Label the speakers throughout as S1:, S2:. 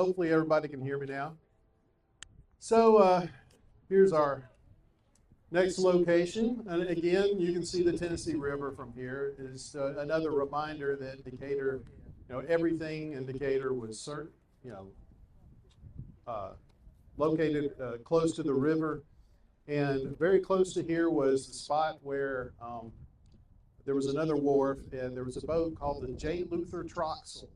S1: hopefully everybody can hear me now. So here's our next location. And again, you can see the Tennessee River from here. It's another reminder that Decatur, everything in Decatur was certain, located close to the river. And very close to here was the spot where there was another wharf, and there was a boat called the J. Luther Troxel.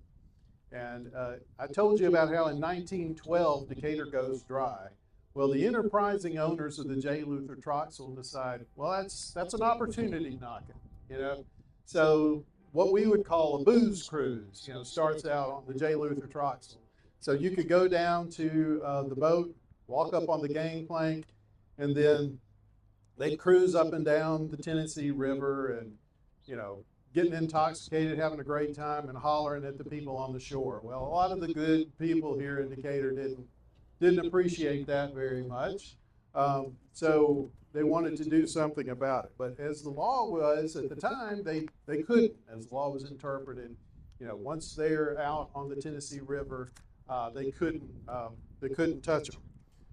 S1: And I told you about how in 1912 Decatur goes dry. Well, the enterprising owners of the J. Luther Troxel decide, well, that's an opportunity knocking, So what we would call a booze cruise, starts out on the J. Luther Troxel. So you could go down to the boat, walk up on the gangplank, and then they cruise up and down the Tennessee River and, getting intoxicated, having a great time, and hollering at the people on the shore. Well, a lot of the good people here in Decatur didn't appreciate that very much. So they wanted to do something about it. But as the law was at the time, they couldn't, as the law was interpreted. Once they're out on the Tennessee River, they couldn't touch them.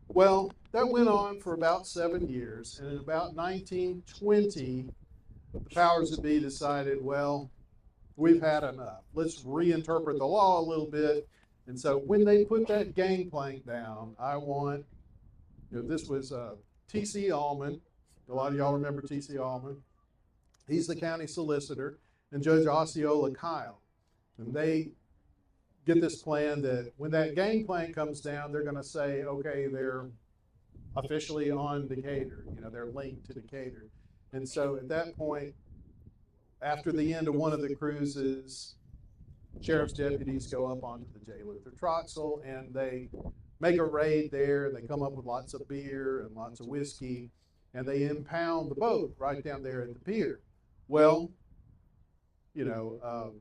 S1: Well, that went on for about 7 years, and in about 1920, the powers that be decided, well, we've had enough. Let's reinterpret the law a little bit. And so when they put that gangplank down, I want, this was T.C. Allman. A lot of y'all remember T.C. Allman. He's the county solicitor, and Judge Osceola Kyle. And they get this plan that when that gangplank comes down, they're going to say, okay, they're officially on Decatur. They're linked to Decatur. And so at that point, after the end of one of the cruises, sheriff's deputies go up onto the J. Luther Troxel, and they make a raid there, and they come up with lots of beer and lots of whiskey, and they impound the boat right down there at the pier. Well, the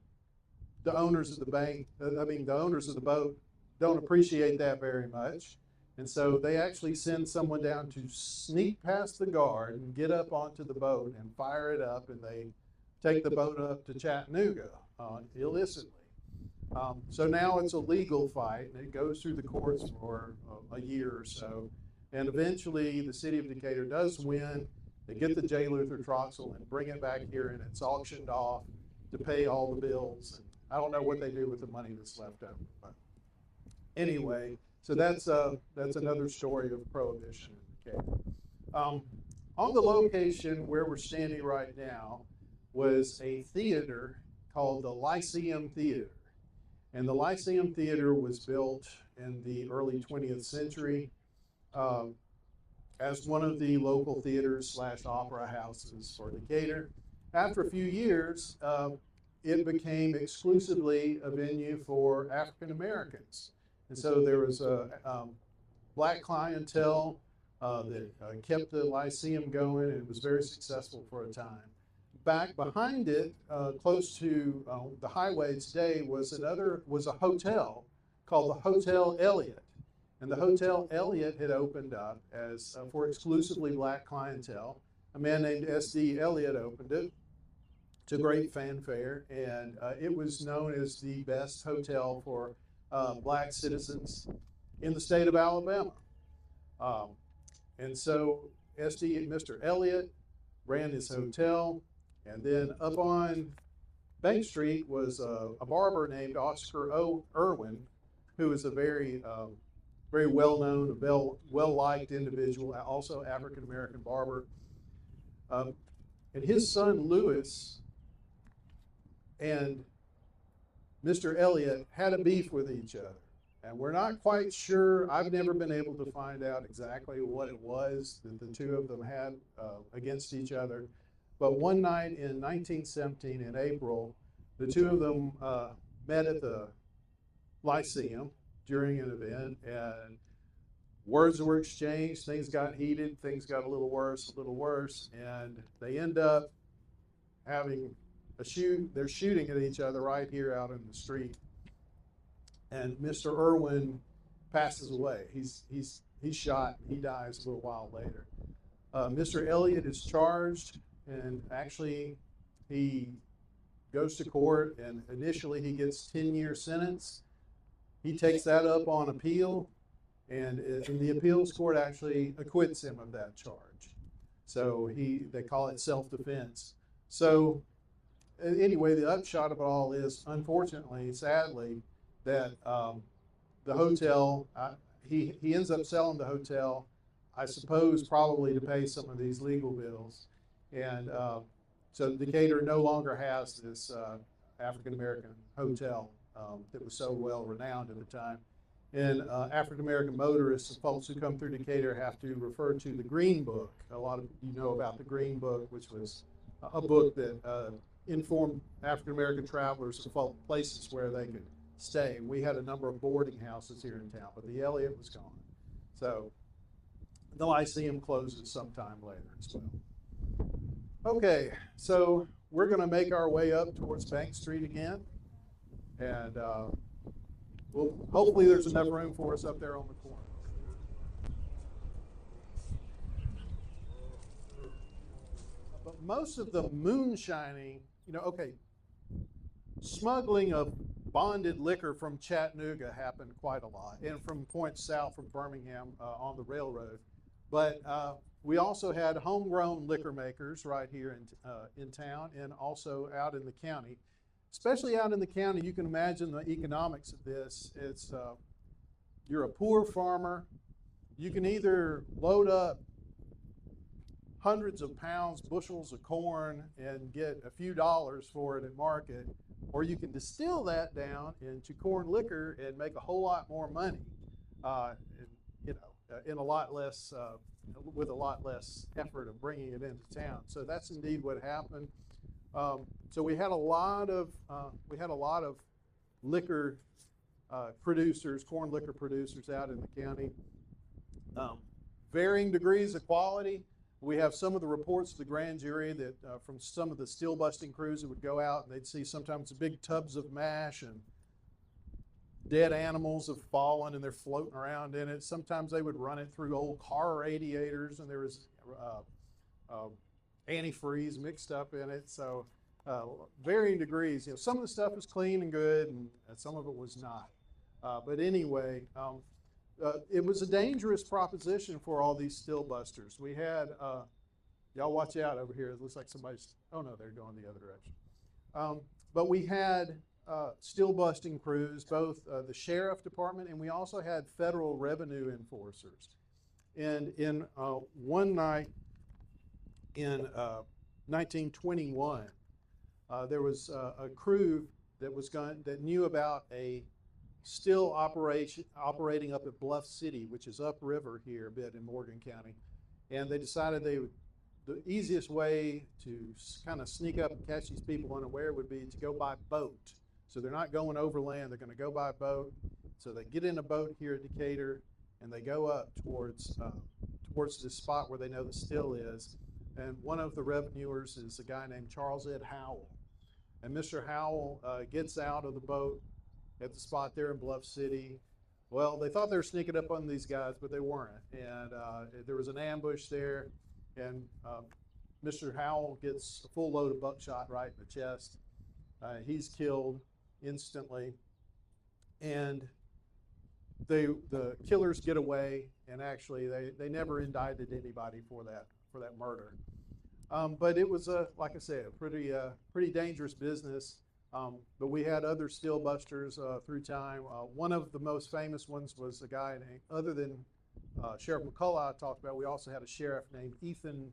S1: owners of the owners of the boat don't appreciate that very much. And so they actually send someone down to sneak past the guard and get up onto the boat and fire it up, and they take the boat up to Chattanooga illicitly. So now it's a legal fight, and it goes through the courts for a year or so. And eventually the city of Decatur does win. They get the J. Luther Troxel and bring it back here, and it's auctioned off to pay all the bills. And I don't know what they do with the money that's left over. But anyway, so that's another story of Prohibition in Decatur. On the location where we're standing right now was a theater called the Lyceum Theater. And the Lyceum Theater was built in the early 20th century as one of the local theaters / opera houses for Decatur. After a few years, it became exclusively a venue for African Americans. And so there was a black clientele that kept the Lyceum going, and it was very successful for a time. Back behind it, close to the highway today, was a hotel called the Hotel Elliott. And the Hotel Elliott had opened up as for exclusively black clientele. A man named S.D. Elliott opened it to great fanfare, and it was known as the best hotel for black citizens in the state of Alabama. And so Mr. Elliott ran his hotel, and then up on Bank Street was a barber named Oscar Irwin, who was a very well-known, well-liked individual, also African-American barber. And his son Lewis and Mr. Elliott had a beef with each other. And we're not quite sure, I've never been able to find out exactly what it was that the two of them had against each other. But one night in 1917, in April, the two of them met at the Lyceum during an event, and words were exchanged, things got heated, things got a little worse, and they end up having they're shooting at each other right here out in the street. And Mr. Irwin passes away. He's shot, he dies a little while later. Mr. Elliott is charged, and actually he goes to court, and initially he gets 10-year sentence. He takes that up on appeal, and the appeals court actually acquits him of that charge. So they call it self-defense. So anyway, the upshot of it all is, unfortunately, sadly, that the hotel, he ends up selling the hotel, I suppose probably to pay some of these legal bills. And so Decatur no longer has this African-American hotel that was so well renowned at the time. And African-American motorists and folks who come through Decatur have to refer to the Green Book. A lot of you know about the Green Book, which was a book that informed African-American travelers of places where they could stay. We had a number of boarding houses here in town, but the Elliott was gone. So the Lyceum closes sometime later as well. Okay, so we're going to make our way up towards Bank Street again, and hopefully there's enough room for us up there on the corner. But most of the moonshining, smuggling of bonded liquor from Chattanooga happened quite a lot, and from points south from Birmingham on the railroad. But we also had homegrown liquor makers right here in town, and also out in the county. Especially out in the county, you can imagine the economics of this. It's you're a poor farmer. You can either load up hundreds of pounds, bushels of corn, and get a few dollars for it at market, or you can distill that down into corn liquor and make a whole lot more money, in a lot less, with a lot less effort of bringing it into town. So that's indeed what happened. So we had a lot of liquor producers, corn liquor producers out in the county. Varying degrees of quality. We have some of the reports of the grand jury that from some of the steel busting crews that would go out, and they'd see sometimes big tubs of mash and dead animals have fallen and they're floating around in it. Sometimes they would run it through old car radiators, and there was antifreeze mixed up in it. So varying degrees. Some of the stuff was clean and good, and some of it was not. But anyway, it was a dangerous proposition for all these still busters. We had, y'all watch out over here. It looks like somebody's, oh no, they're going the other direction. But we had still busting crews, both the sheriff department, and we also had federal revenue enforcers. And in one night in 1921, there was a crew that knew about a still operating up at Bluff City, which is upriver here a bit in Morgan County. And they decided the easiest way to kind of sneak up and catch these people unaware would be to go by boat. So they're not going overland, they're going to go by boat. So they get in a boat here at Decatur, and they go up towards this spot where they know the still is. And one of the revenuers is a guy named Charles Ed Howell. And Mr. Howell gets out of the boat at the spot there in Bluff City. Well, they thought they were sneaking up on these guys, but they weren't. And there was an ambush there, and Mr. Howell gets a full load of buckshot right in the chest. He's killed instantly, and the killers get away, and actually they never indicted anybody for that murder. But it was like I said, a pretty dangerous business. But we had other still busters through time. One of the most famous ones was a guy named, other than Sheriff McCullough I talked about, we also had a sheriff named Ethan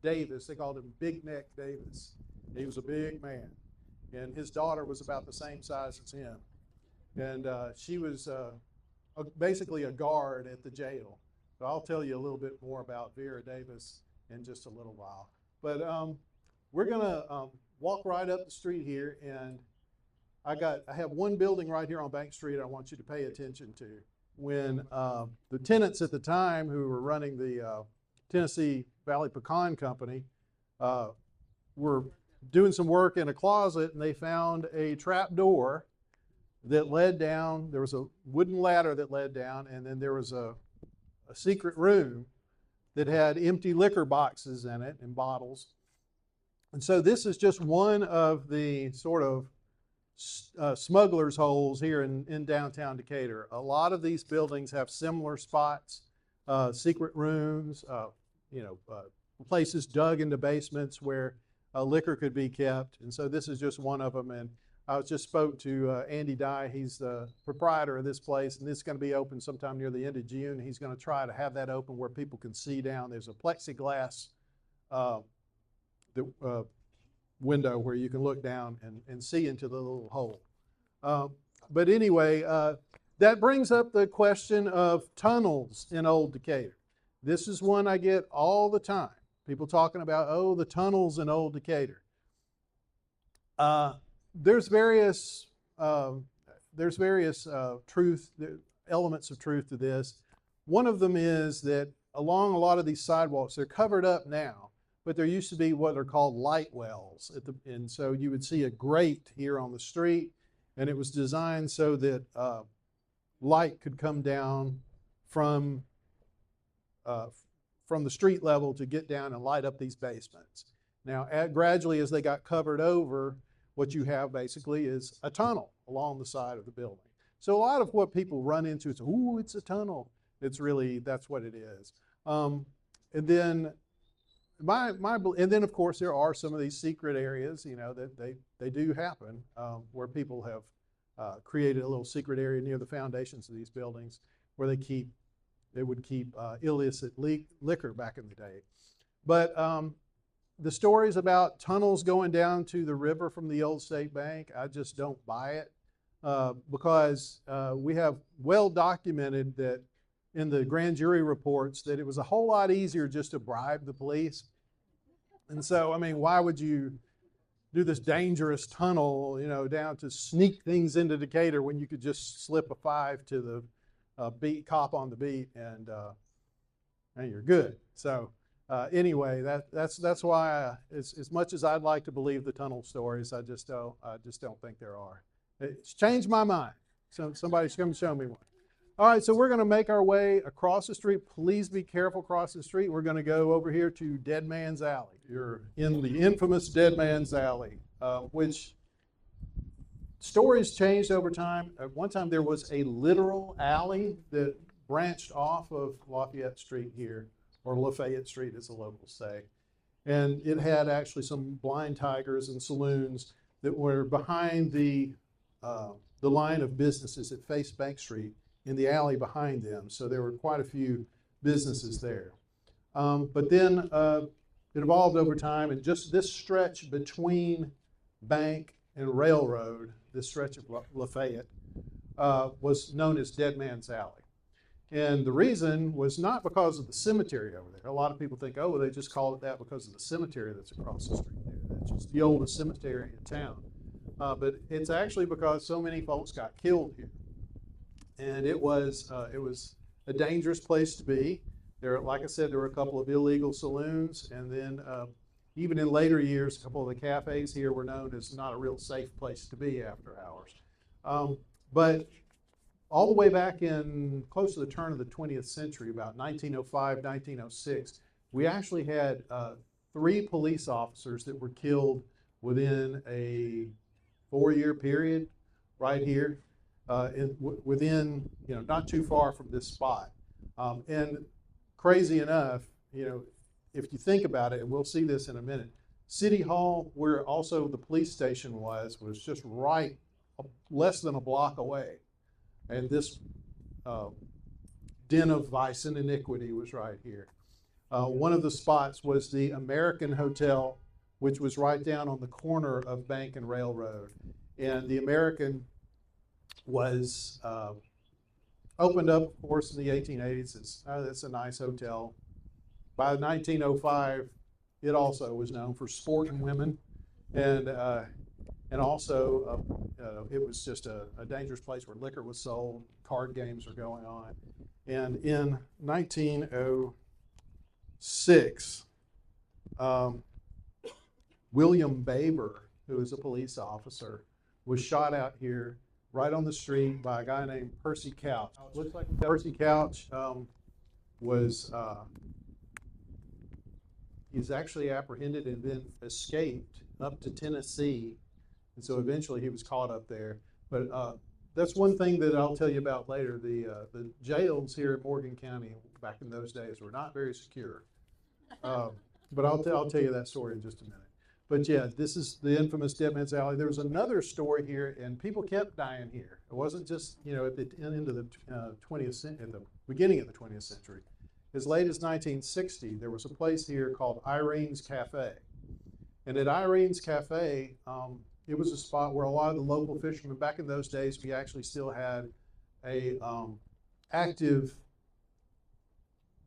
S1: Davis. They called him Big Neck Davis. He was a big man, and his daughter was about the same size as him. And she was basically a guard at the jail. So I'll tell you a little bit more about Vera Davis in just a little while. But we're gonna walk right up the street here, and I have one building right here on Bank Street I want you to pay attention to. When the tenants at the time who were running the Tennessee Valley Pecan Company were doing some work in a closet, and they found a trap door that led down. There was a wooden ladder that led down, and then there was a secret room that had empty liquor boxes in it and bottles. And so this is just one of the sort of smugglers' holes here in downtown Decatur. A lot of these buildings have similar spots, secret rooms, places dug into basements where liquor could be kept. And so this is just one of them. And I just spoke to Andy Dye. He's the proprietor of this place, and this is going to be open sometime near the end of June. He's going to try to have that open where people can see down. There's a plexiglass window where you can look down and see into the little hole. But anyway, that brings up the question of tunnels in Old Decatur. This is one I get all the time. People talking about, oh, the tunnels in Old Decatur. There's various elements of truth to this. One of them is that along a lot of these sidewalks, they're covered up now, but there used to be what are called light wells. And so you would see a grate here on the street, and it was designed so that light could come down from the street level to get down and light up these basements. Now, gradually as they got covered over, what you have basically is a tunnel along the side of the building. So a lot of what people run into is, ooh, it's a tunnel. It's really, that's what it is. And then of course there are some of these secret areas, that they do happen, where people have created a little secret area near the foundations of these buildings where they would keep illicit liquor back in the day. But the stories about tunnels going down to the river from the old state bank, I just don't buy it, because we have well documented that in the grand jury reports that it was a whole lot easier just to bribe the police. And so, I mean, why would you do this dangerous tunnel, down to sneak things into Decatur when you could just slip a $5 to the beat cop on the beat and you're good. So anyway, that's why as much as I'd like to believe the tunnel stories, I just don't think there are. It's changed my mind. So somebody should come show me one. All right, so we're going to make our way across the street. Please be careful crossing the street. We're going to go over here to Dead Man's Alley. You're in the infamous Dead Man's Alley, which stories changed over time. At one time, there was a literal alley that branched off of Lafayette Street here, or Lafayette Street as the locals say. And it had actually some blind tigers and saloons that were behind the line of businesses that faced Bank Street in the alley behind them. So there were quite a few businesses there. But then it evolved over time, and just this stretch between Bank and Railroad, this stretch of Lafayette, was known as Dead Man's Alley. And the reason was not because of the cemetery over there. A lot of people think, oh, they just called it that because of the cemetery that's across the street there. That's just the oldest cemetery in town. But it's actually because so many folks got killed here. And it was a dangerous place to be. Like I said, there were a couple of illegal saloons, and then even in later years, a couple of the cafes here were known as not a real safe place to be after hours. But all the way back in close to the turn of the 20th century, about 1905, 1906, we actually had 3 police officers that were killed within a 4-year period right here. Within, not too far from this spot. And crazy enough, if you think about it, and we'll see this in a minute, City Hall, where also the police station was just right, less than a block away. And this den of vice and iniquity was right here. One of the spots was the American Hotel, which was right down on the corner of Bank and Railroad. And the American was opened up, of course, in the 1880s. It's a nice hotel. By 1905, it also was known for sporting women, and also it was just a dangerous place where liquor was sold, card games were going on. And in 1906, William Baber, who was a police officer, was shot out here right on the street by a guy named Percy Couch. Looks like Percy Couch he's actually apprehended and then escaped up to Tennessee And so eventually he was caught up there. But that's one thing that I'll tell you about later. The jails here in Morgan County back in those days were not very secure. But I'll tell you that story in just a minute. But yeah, this is the infamous Dead Man's Alley. There was another story here, and people kept dying here. It wasn't just, you know, at the end of the 20th century, at the beginning of the 20th century. As late as 1960, there was a place here called Irene's Cafe. And at Irene's Cafe, it was a spot where a lot of the local fishermen, back in those days, we actually still had a active,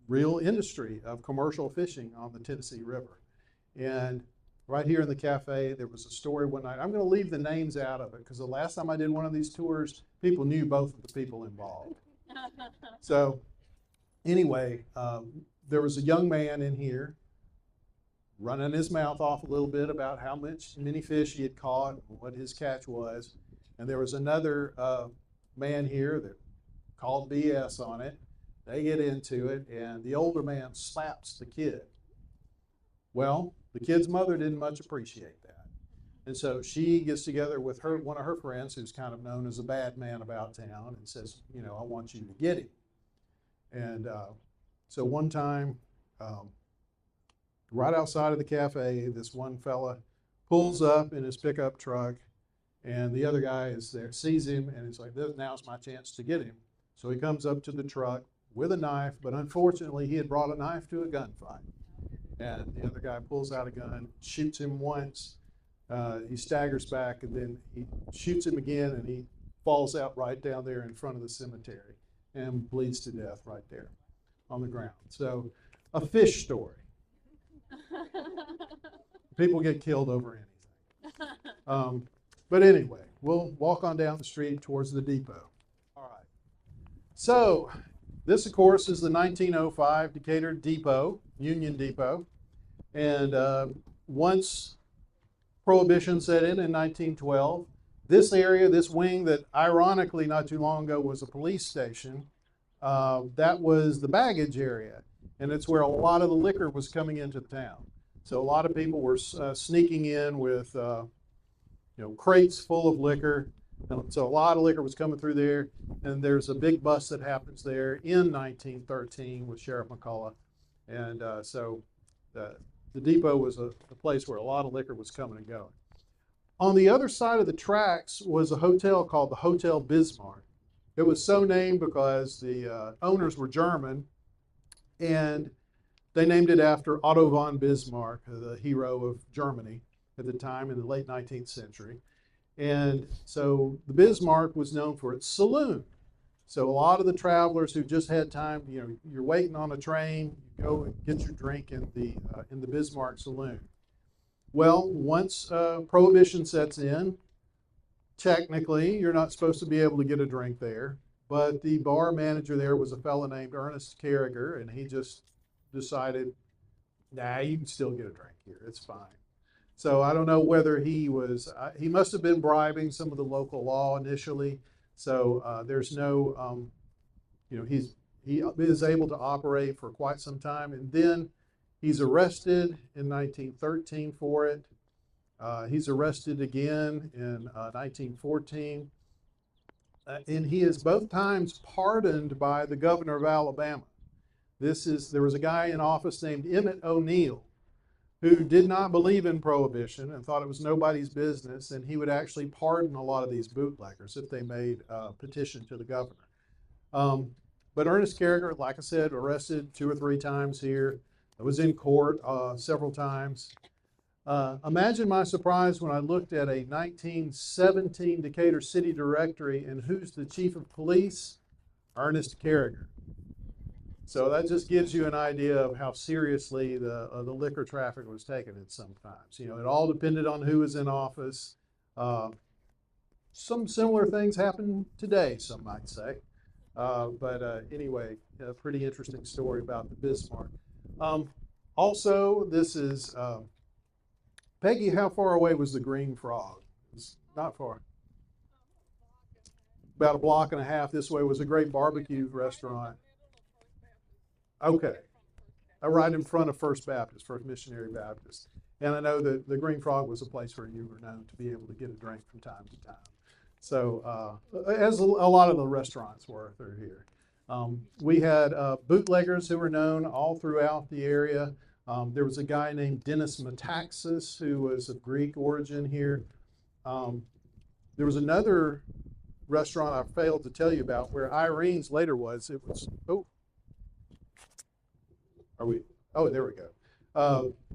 S1: real industry of commercial fishing on the Tennessee River. And right here in the cafe, there was a story one night. I'm going to leave the names out of it because the last time I did one of these tours, people knew both of the people involved. So anyway, there was a young man in here running his mouth off a little bit about how many fish he had caught and what his catch was. And there was another man here that called BS on it. They get into it, and the older man slaps the kid. Well, the kid's mother didn't much appreciate that. And so she gets together with one of her friends who's kind of known as a bad man about town and says, you know, I want you to get him. And so one time, right outside of the cafe, this one fella pulls up in his pickup truck, and the other guy is there, sees him, and he's like, now's my chance to get him. So he comes up to the truck with a knife, but unfortunately he had brought a knife to a gunfight. And the other guy pulls out a gun, shoots him once, he staggers back, and then he shoots him again, and he falls out right down there in front of the cemetery and bleeds to death right there on the ground. So a fish story. People get killed over anything. But anyway, we'll walk on down the street towards the depot. All right. So this, of course, is the 1905 Decatur Depot, Union Depot. And once Prohibition set in 1912, this area, this wing that ironically not too long ago was a police station, that was the baggage area. And it's where a lot of the liquor was coming into town. So a lot of people were sneaking in with crates full of liquor. So a lot of liquor was coming through there. And there's a big bust that happens there in 1913 with Sheriff McCullough. And so the depot was a place where a lot of liquor was coming and going. On the other side of the tracks was a hotel called the Hotel Bismarck. It was so named because the owners were German, and they named it after Otto von Bismarck, the hero of Germany at the time in the late 19th century. And so the Bismarck was known for its saloon. So a lot of the travelers who just had time, you're waiting on a train, you go and get your drink in the Bismarck saloon. Well, once Prohibition sets in, technically you're not supposed to be able to get a drink there, but the bar manager there was a fellow named Ernest Carriger, and he just decided, nah, you can still get a drink here, it's fine. So I don't know whether he must have been bribing some of the local law initially. So there's no, he is able to operate for quite some time, and then he's arrested in 1913 for it. He's arrested again in 1914, and he is both times pardoned by the governor of Alabama. There was a guy in office named Emmett O'Neill, who did not believe in Prohibition and thought it was nobody's business, and he would actually pardon a lot of these bootleggers if they made a petition to the governor. But Ernest Carriger, like I said, arrested 2 or 3 times here. I was in court several times. Imagine my surprise when I looked at a 1917 Decatur City Directory, and who's the chief of police? Ernest Carriger. So that just gives you an idea of how seriously the liquor traffic was taken at some times. It all depended on who was in office. Some similar things happen today, some might say. But anyway, a pretty interesting story about the Bismarck. Also, this is, Peggy, how far away was the Green Frog? It's not far. About a block and a half this way was a great barbecue restaurant. Okay. Right in front of First Missionary Baptist. And I know that the Green Frog was a place where you were known to be able to get a drink from time to time. So as a lot of the restaurants were through here. We had bootleggers who were known all throughout the area. There was a guy named Dennis Metaxas who was of Greek origin here. There was another restaurant I failed to tell you about where Irene's later was. It was, there we go.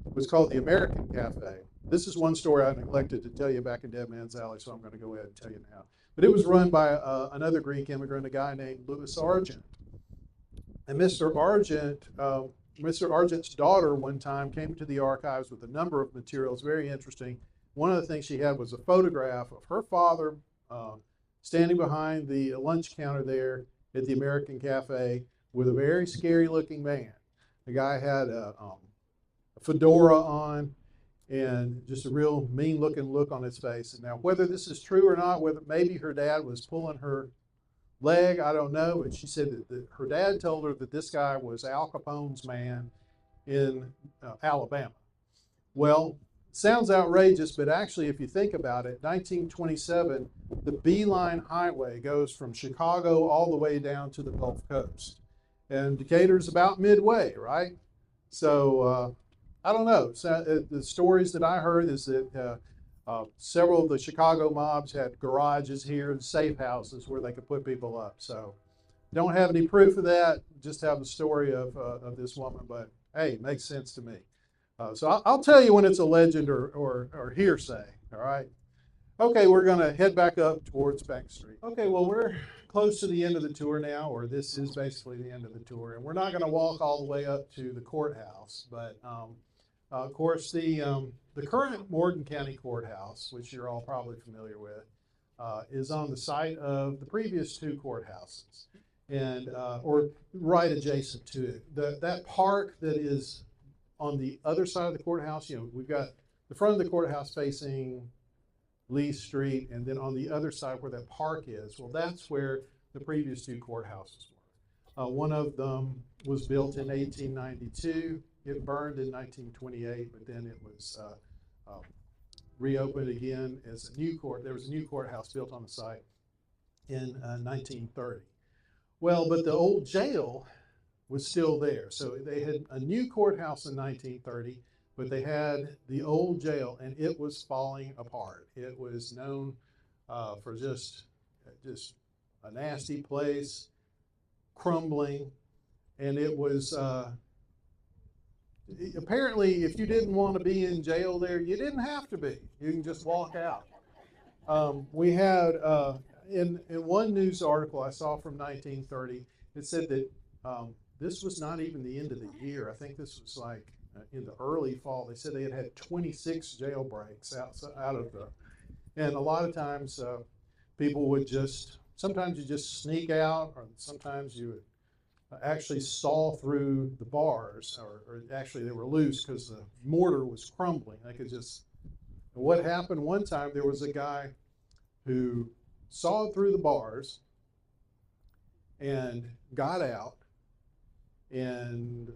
S1: It was called the American Cafe. This is one story I neglected to tell you back in Dead Man's Alley, so I'm going to go ahead and tell you now. But it was run by another Greek immigrant, a guy named Louis Argent. And Mr. Argent's daughter one time came to the archives with a number of materials, very interesting. One of the things she had was a photograph of her father standing behind the lunch counter there at the American Cafe with a very scary looking man. The guy had a fedora on and just a real mean looking look on his face. And now whether this is true or not, whether maybe her dad was pulling her leg, I don't know, but she said that her dad told her that this guy was Al Capone's man in Alabama. Well, sounds outrageous, but actually if you think about it, 1927, the Beeline Highway goes from Chicago all the way down to the Gulf Coast. And Decatur's about midway, right? So I don't know. So, the stories that I heard is that several of the Chicago mobs had garages here and safe houses where they could put people up. So don't have any proof of that, just have the story of this woman, but hey, it makes sense to me. So I'll tell you when it's a legend or hearsay, all right? Okay, we're gonna head back up towards Bank Street. Okay, well, we're close to the end of the tour now, or this is basically the end of the tour, and we're not gonna walk all the way up to the courthouse, but of course, the current Morgan County Courthouse, which you're all probably familiar with, is on the site of the previous two courthouses, and or right adjacent to it. That park that is on the other side of the courthouse, you know, we've got the front of the courthouse facing Lee Street, and then on the other side where that park is, well, that's where the previous two courthouses were. One of them was built in 1892. It burned in 1928, but then it was reopened again as a new court. There was a new courthouse built on the site in 1930. Well, but the old jail was still there. So they had a new courthouse in 1930, but they had the old jail, and it was falling apart. It was known for just a nasty place, crumbling, and it was apparently, if you didn't want to be in jail there, you didn't have to be. You can just walk out. We had, in one news article I saw from 1930, it said that this was not even the end of the year. I think this was like in the early fall. They said they had 26 jailbreaks out of the, and a lot of times people would sometimes you just sneak out, or sometimes you would actually saw through the bars, or actually they were loose because the mortar was crumbling. They could just, what happened one time, there was a guy who sawed through the bars and got out, and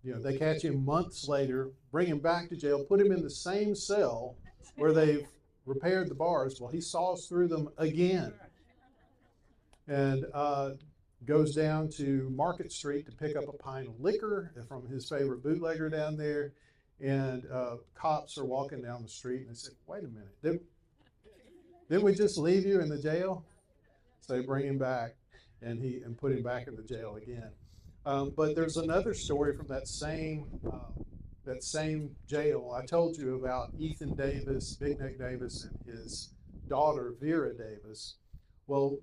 S1: you know, they catch him months later, bring him back to jail, put him in the same cell where they've repaired the bars. Well, he saws through them again, and goes down to Market Street to pick up a pint of liquor from his favorite bootlegger down there, and cops are walking down the street, and they say, wait a minute, didn't we just leave you in the jail? So they bring him back, and put him back in the jail again. But there's another story from that same jail. I told you about Ethan Davis, Big Neck Davis, and his daughter Vera Davis. Well,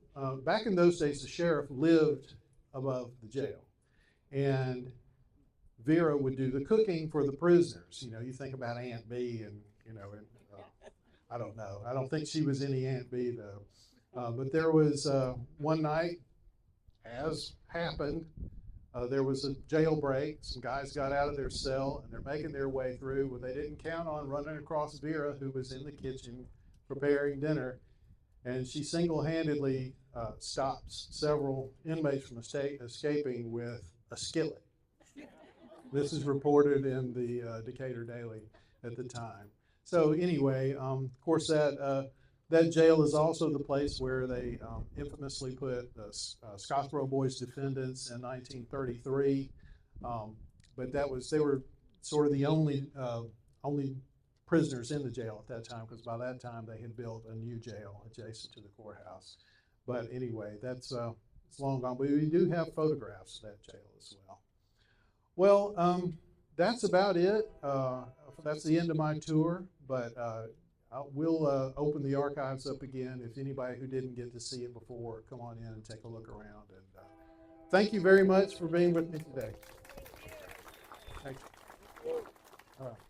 S1: back in those days, the sheriff lived above the jail, and Vera would do the cooking for the prisoners. You know, you think about Aunt Bee, and you know, I don't know. I don't think she was any Aunt Bee though. But there was one night, as happened, there was a jailbreak. Some guys got out of their cell, and they're making their way through. Well, they didn't count on running across Vera, who was in the kitchen preparing dinner. And she single-handedly stops several inmates from escaping with a skillet. This is reported in the Decatur Daily at the time. So anyway, of course that jail is also the place where they infamously put the Scottsboro Boys defendants in 1933. But they were sort of the only prisoners in the jail at that time, because by that time they had built a new jail adjacent to the courthouse. But anyway, that's it's long gone. But we do have photographs of that jail as well. Well, that's about it. That's the end of my tour, but we'll open the archives up again. If anybody who didn't get to see it before, come on in and take a look around. And thank you very much for being with me today. Thank you. All right.